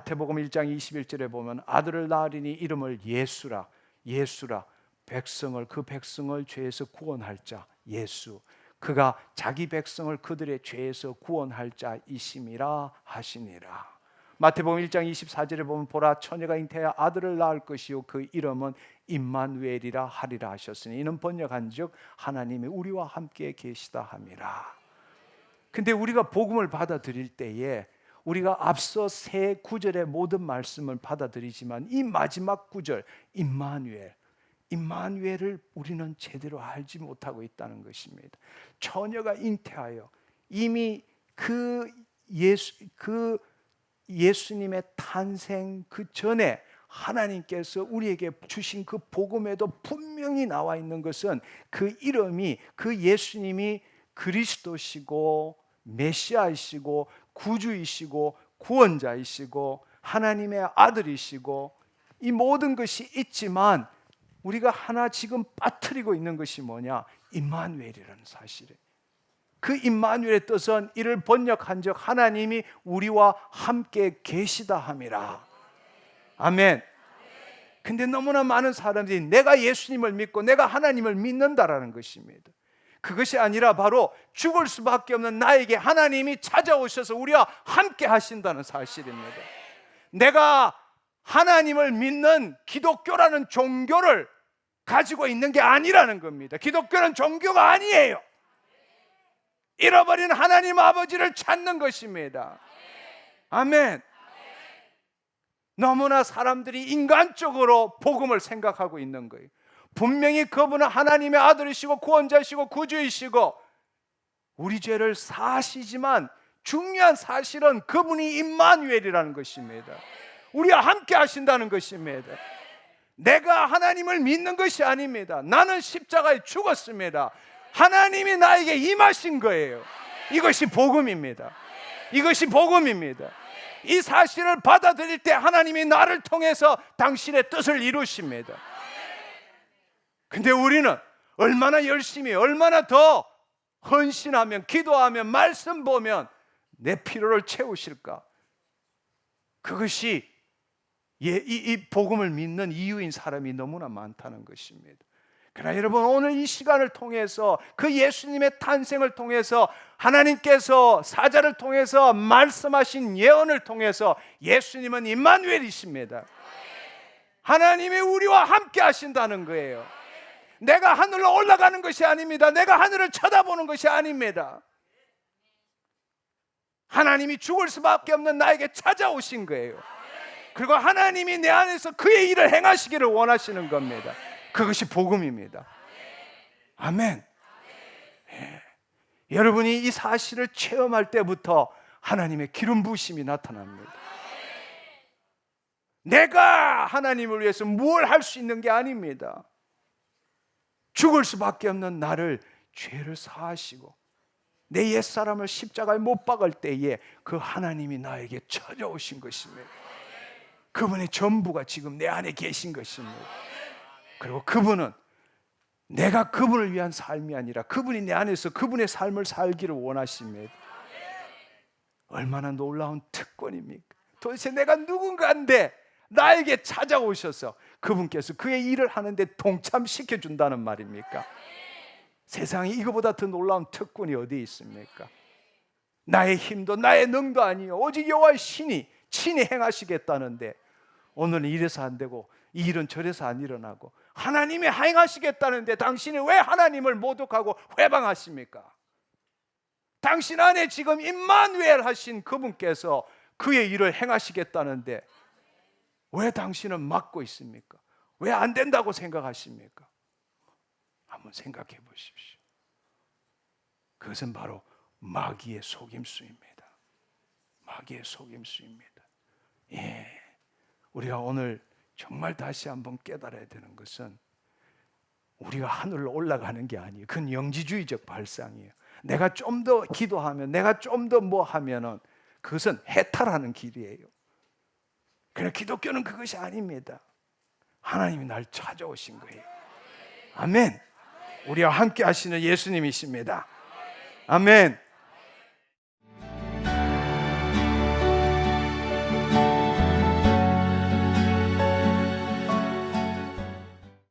마태복음 1장 21절에 보면 아들을 낳으리니 이름을 예수라, 예수라, 그 백성을 죄에서 구원할 자 예수, 그가 자기 백성을 그들의 죄에서 구원할 자이심이라 하시니라. 마태복음 1장 24절에 보면 보라 처녀가 잉태하여 아들을 낳을 것이요 그 이름은 임마누엘이라 하리라 하셨으니 이는 번역한즉 하나님이 우리와 함께 계시다 함이라. 근데 우리가 복음을 받아들일 때에 우리가 앞서 세 구절의 모든 말씀을 받아들이지만 이 마지막 구절 임마누엘을 우리는 제대로 알지 못하고 있다는 것입니다. 처녀가 잉태하여 이미 그 예수님의 탄생 그 전에 하나님께서 우리에게 주신 그 복음에도 분명히 나와 있는 것은 그 이름이 그 예수님이 그리스도시고 메시아이시고 구주이시고 구원자이시고 하나님의 아들이시고 이 모든 것이 있지만 우리가 하나 지금 빠뜨리고 있는 것이 뭐냐? 임마누엘이라는 사실이에요. 그 임마누엘의 뜻은 이를 번역한즉 하나님이 우리와 함께 계시다 함이라. 아멘. 근데 너무나 많은 사람들이 내가 예수님을 믿고 내가 하나님을 믿는다라는 것입니다. 그것이 아니라 바로 죽을 수밖에 없는 나에게 하나님이 찾아오셔서 우리와 함께 하신다는 사실입니다. 내가 하나님을 믿는 기독교라는 종교를 가지고 있는 게 아니라는 겁니다. 기독교는 종교가 아니에요. 잃어버린 하나님 아버지를 찾는 것입니다. 아멘. 너무나 사람들이 인간적으로 복음을 생각하고 있는 거예요. 분명히 그분은 하나님의 아들이시고 구원자이시고 구주이시고 우리 죄를 사하시지만 중요한 사실은 그분이 임마누엘이라는 것입니다. 우리와 함께 하신다는 것입니다. 내가 하나님을 믿는 것이 아닙니다. 나는 십자가에 죽었습니다. 하나님이 나에게 임하신 거예요. 이것이 복음입니다. 이것이 복음입니다. 이 사실을 받아들일 때 하나님이 나를 통해서 당신의 뜻을 이루십니다. 근데 우리는 얼마나 열심히 얼마나 더 헌신하면 기도하면 말씀 보면 내 필요를 채우실까? 그것이 이 복음을 믿는 이유인 사람이 너무나 많다는 것입니다. 그러나 여러분 오늘 이 시간을 통해서 그 예수님의 탄생을 통해서 하나님께서 사자를 통해서 말씀하신 예언을 통해서 예수님은 임마누엘이십니다. 하나님이 우리와 함께 하신다는 거예요. 내가 하늘로 올라가는 것이 아닙니다. 내가 하늘을 쳐다보는 것이 아닙니다. 하나님이 죽을 수밖에 없는 나에게 찾아오신 거예요. 그리고 하나님이 내 안에서 그의 일을 행하시기를 원하시는 겁니다. 그것이 복음입니다. 아멘. 예. 여러분이 이 사실을 체험할 때부터 하나님의 기름 부으심이 나타납니다. 내가 하나님을 위해서 뭘 할 수 있는 게 아닙니다. 죽을 수밖에 없는 나를 죄를 사하시고 내 옛사람을 십자가에 못 박을 때에 그 하나님이 나에게 찾아오신 것입니다. 그분의 전부가 지금 내 안에 계신 것입니다. 그리고 그분은 내가 그분을 위한 삶이 아니라 그분이 내 안에서 그분의 삶을 살기를 원하십니다. 얼마나 놀라운 특권입니까? 도대체 내가 누군가인데 나에게 찾아오셔서 그분께서 그의 일을 하는데 동참시켜 준다는 말입니까? 세상에 이거보다 더 놀라운 특권이 어디 있습니까? 나의 힘도 나의 능도 아니요 오직 여호와의 신이 친히 행하시겠다는데 오늘은 이래서 안 되고 이 일은 저래서 안 일어나고 하나님이 행하시겠다는데 당신이 왜 하나님을 모독하고 회방하십니까? 당신 안에 지금 임마누엘 하신 그분께서 그의 일을 행하시겠다는데 왜 당신은 막고 있습니까? 왜 안 된다고 생각하십니까? 한번 생각해 보십시오. 그것은 바로 마귀의 속임수입니다. 마귀의 속임수입니다. 예, 우리가 오늘 정말 다시 한번 깨달아야 되는 것은 우리가 하늘로 올라가는 게 아니에요. 그건 영지주의적 발상이에요. 내가 좀 더 기도하면 내가 좀 더 뭐 하면은 그것은 해탈하는 길이에요. 그러나 기독교는 그것이 아닙니다. 하나님이 날 찾아오신 거예요. 아멘. 우리와 함께 하시는 예수님이십니다. 아멘.